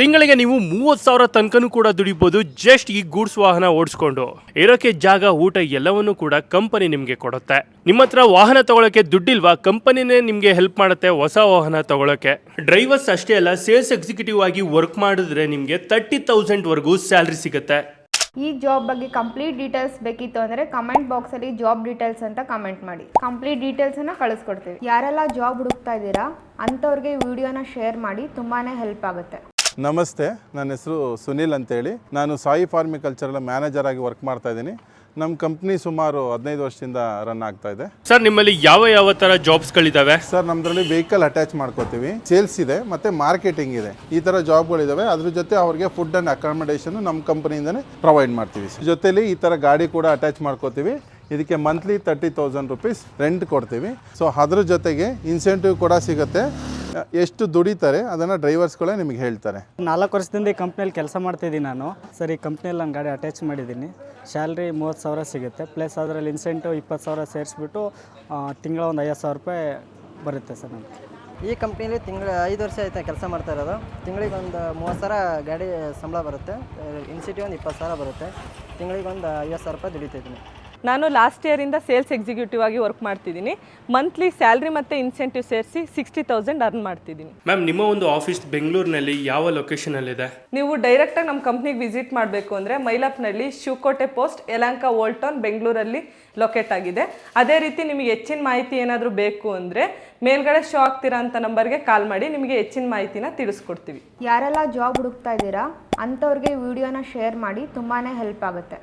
ತಿಂಗಳಿಗೆ ನೀವು 30,000 ತನಕನೂ ಕೂಡ ದುಡಿಬಹುದು ಜಸ್ಟ್ ಈ ಗೂಡ್ಸ್ ವಾಹನ ಓಡಿಸ್ಕೊಂಡು. ಇರೋಕೆ ಜಾಗ, ಊಟ ಎಲ್ಲವನ್ನೂ ಕೂಡ ಕಂಪನಿ ನಿಮಗೆ ಕೊಡುತ್ತೆ. ನಿಮ್ಮ ಹತ್ರ ವಾಹನ ತಗೊಳಕ್ಕೆ ದುಡ್ಡಿಲ್ವಾ, ಕಂಪನಿನೇ ನಿಮಗೆ ಹೆಲ್ಪ್ ಮಾಡುತ್ತೆ ಹೊಸ ವಾಹನ ತಗೊಳಕ್ಕೆ. ಡ್ರೈವರ್ಸ್ ಅಷ್ಟೇ ಅಲ್ಲ, ಸೇಲ್ಸ್ ಎಕ್ಸಿಕ್ಯೂಟಿವ್ ಆಗಿ ವರ್ಕ್ ಮಾಡಿದ್ರೆ ನಿಮಗೆ 30,000 ವರೆಗೂ ಸ್ಯಾಲ್ರಿ ಸಿಗುತ್ತೆ. ಈ ಜಾಬ್ ಬಗ್ಗೆ ಕಂಪ್ಲೀಟ್ ಡೀಟೇಲ್ಸ್ ಬೇಕಿತ್ತು ಅಂದರೆ ಕಮೆಂಟ್ ಬಾಕ್ಸಲ್ಲಿ ಜಾಬ್ ಡೀಟೇಲ್ಸ್ ಅಂತ ಕಮೆಂಟ್ ಮಾಡಿ. ಕಂಪ್ಲೀಟ್ ಡೀಟೇಲ್ಸನ್ನು ಕಳಿಸ್ಕೊಡ್ತೀವಿ. ಯಾರೆಲ್ಲ ಜಾಬ್ ಹುಡುಕ್ತಾ ಇದ್ದೀರಾ ಅಂಥವ್ರಿಗೆ ವಿಡಿಯೋನ ಶೇರ್ ಮಾಡಿ, ತುಂಬಾ ಹೆಲ್ಪ್ ಆಗುತ್ತೆ. ನಮಸ್ತೆ, ನನ್ನ ಹೆಸರು ಸುನಿಲ್ ಅಂತೇಳಿ. ನಾನು ಸಾಯಿ ಫಾರ್ಮಿಕಲ್ಚರಲ್ ಮ್ಯಾನೇಜರ್ ಆಗಿ ವರ್ಕ್ ಮಾಡ್ತಾ ಇದ್ದೀನಿ. ನಮ್ಮ ಕಂಪ್ನಿ ಸುಮಾರು 15 ವರ್ಷದಿಂದ ರನ್ ಆಗ್ತಾ ಇದೆ. ಸರ್, ನಿಮ್ಮಲ್ಲಿ ಯಾವ ತರ ಜಾಬ್ಸ್ಗಳಿದಾವೆ? ಸರ್, ನಮ್ಮದ್ರಲ್ಲಿ ವೆಹಿಕಲ್ ಅಟ್ಯಾಚ್ ಮಾಡ್ಕೋತೀವಿ, ಸೇಲ್ಸ್ ಇದೆ, ಮತ್ತೆ ಮಾರ್ಕೆಟಿಂಗ್ ಇದೆ. ಈ ಥರ ಜಾಬ್ಗಳಿದಾವೆ. ಅದ್ರ ಜೊತೆ ಅವ್ರಿಗೆ ಫುಡ್ ಆ್ಯಂಡ್ ಅಕಾಮಡೇಷನ್ ನಮ್ಮ ಕಂಪನಿಯಿಂದನೇ ಪ್ರೊವೈಡ್ ಮಾಡ್ತೀವಿ. ಜೊತೆಲಿ ಈ ಥರ ಗಾಡಿ ಕೂಡ ಅಟ್ಯಾಚ್ ಮಾಡ್ಕೋತೀವಿ. ಇದಕ್ಕೆ ಮಂತ್ಲಿ 30,000 ರುಪೀಸ್ ರೆಂಟ್ ಕೊಡ್ತೀವಿ. ಸೊ ಅದ್ರ ಜೊತೆಗೆ ಇನ್ಸೆಂಟಿವ್ ಕೂಡ ಸಿಗುತ್ತೆ. ಎಷ್ಟು ದುಡಿತಾರೆ ಅದನ್ನು ಡ್ರೈವರ್ಸ್ಗಳೇ ನಿಮಗೆ ಹೇಳ್ತಾರೆ. 4 ವರ್ಷದಿಂದ ಈ ಕಂಪ್ನಿಯಲ್ಲಿ ಕೆಲಸ ಮಾಡ್ತಿದ್ದೀನಿ ನಾನು. ಸರ್, ಈ ಕಂಪ್ನಿಯಲ್ಲಿ ನಾನು ಗಾಡಿ ಅಟ್ಯಾಚ್ ಮಾಡಿದ್ದೀನಿ. ಸ್ಯಾಲ್ರಿ 30,000 ಸಿಗುತ್ತೆ, ಪ್ಲಸ್ ಅದರಲ್ಲಿ ಇನ್ಸೆಂಟಿವ್ 20,000 ಸೇರಿಸ್ಬಿಟ್ಟು ತಿಂಗಳ ಒಂದು 50,000 ರೂಪಾಯಿ ಬರುತ್ತೆ ಸರ್ ನಮಗೆ. ಈ ಕಂಪ್ನಿಲಿ ತಿಂಗಳ 5 ವರ್ಷ ಆಯ್ತು ಕೆಲಸ ಮಾಡ್ತಾ ಇರೋದು. ತಿಂಗಳಿಗೆ ಒಂದು 30,000 ಗಾಡಿ ಸಂಬಳ ಬರುತ್ತೆ, ಇನ್ಸೆಂಟಿವ್ ಒಂದು 20,000 ಬರುತ್ತೆ. ತಿಂಗಳಿಗೆ ಒಂದು 50,000 ರೂಪಾಯಿ ದುಡಿತಿದ್ದೀನಿ. ನಾನು ಲಾಸ್ಟ್ ಇಯರಿಂದ ಸೇಲ್ಸ್ ಎಕ್ಸಿಕ್ಯೂಟಿವ್ ಆಗಿ ವರ್ಕ್ ಮಾಡ್ತಿದ್ದೀನಿ. ಮಂತ್ಲಿ ಸ್ಯಾಲ್ರಿ ಮತ್ತು ಇನ್ಸೆಂಟಿವ್ ಸೇರಿಸಿ 60,000 ಅರ್ನ್ ಮಾಡ್ತಿದ್ದೀನಿ. ಮ್ಯಾಮ್, ನಿಮ್ಮ ಒಂದು ಆಫೀಸ್ ಬೆಂಗಳೂರಿನಲ್ಲಿ ಯಾವ ಲೊಕೇಶನಲ್ಲಿದೆ? ನೀವು ಡೈರೆಕ್ಟಾಗಿ ನಮ್ಮ ಕಂಪ್ನಿಗೆ ವಿಸಿಟ್ ಮಾಡಬೇಕು ಅಂದರೆ ಮೈಲಾಪ್ನಲ್ಲಿ Shivakote post, Yelahanka old town, ಬೆಂಗಳೂರಲ್ಲಿ ಲೊಕೇಟ್ ಆಗಿದೆ. ಅದೇ ರೀತಿ ನಿಮಗೆ ಹೆಚ್ಚಿನ ಮಾಹಿತಿ ಏನಾದರೂ ಬೇಕು ಅಂದರೆ ಮೇಲ್ಗಡೆ ಶೋ ಆಗ್ತಿರೋ ಅಂಥ ನಂಬರ್ಗೆ ಕಾಲ್ ಮಾಡಿ, ನಿಮಗೆ ಹೆಚ್ಚಿನ ಮಾಹಿತಿನ ತಿಳಿಸ್ಕೊಡ್ತೀವಿ. ಯಾರೆಲ್ಲ ಜಾಬ್ ಹುಡುಕ್ತಾ ಇದ್ದೀರಾ ಅಂಥವ್ರಿಗೆ ವಿಡಿಯೋನ ಶೇರ್ ಮಾಡಿ, ತುಂಬಾ ಹೆಲ್ಪ್ ಆಗುತ್ತೆ.